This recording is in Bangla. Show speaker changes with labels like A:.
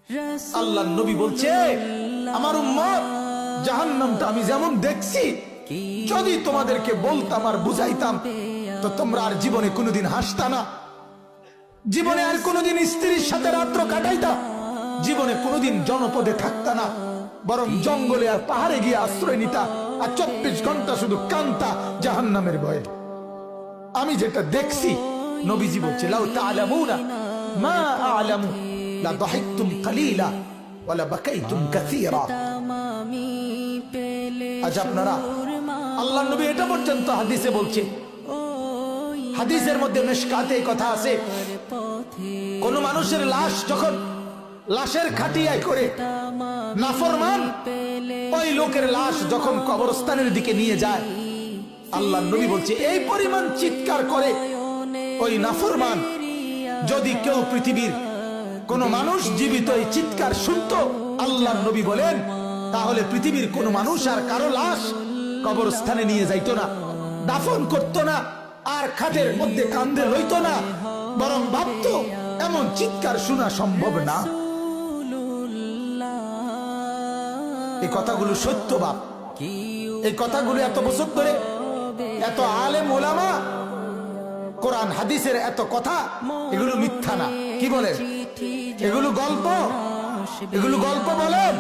A: আল্লাহর নবী বলছে, আমার উম্মত জাহান্নামটা আমি যেমন দেখছি, যদি তোমাদেরকে বলতাম আর বুঝাইতাম তো তোমরা আর জীবনে কোনোদিন হাসতা না, জীবনে আর কোনোদিন স্ত্রীর সাথে রাত্র কাটাইতা, জীবনে কোনোদিন জনপদে থাকতা না, বরং জঙ্গলে আর পাহাড়ে গিয়ে আশ্রয় নিতা, আর 24 ঘন্টা শুধু কান্তা জাহান্নামের ভয়ে। আমি যেটা দেখছি, নবীজি বলছে, লাউ তা'লামুনা মা আ'লামু লা দাহিকতুম কালিলা ওয়া লা বাকাইতুম কাসীরা। আজ আপনারা, আল্লাহর নবী এটা পর্যন্ত হাদিসে বলছে, হাদিসের মধ্যে মিশকাতে কথা আছে, কোন মানুষের লাশ যখন লাশের খাটিয়ায় করে নাফরমান ওই লোকের লাশ যখন কবরস্থানের দিকে নিয়ে যায়, আল্লাহর নবী বলছে এই পরিমাণ চিৎকার করে ওই নাফরমান, যদি কেউ পৃথিবীর কোন মানুষ জীবিত এই চিৎকার শুনতো, আল্লাহর নবী বলেন, তাহলে পৃথিবীর কোন মানুষ আর কারো লাশ কবরস্থানে নিয়ে যাইতো না, দাফন করতো না, আর খাটের মধ্যে কান্দে লইতো না, বরং ভাবতো এমন চিৎকার শোনা সম্ভব না। এই কথাগুলো সত্য বাপ, এই কথাগুলো এত বছর ধরে এত আলেম ওলামা কোরআন হাদিসের এত কথা, এগুলো মিথ্যা না। কি বলেন? এগুলো গল্প, এগুলো গল্প বলেন।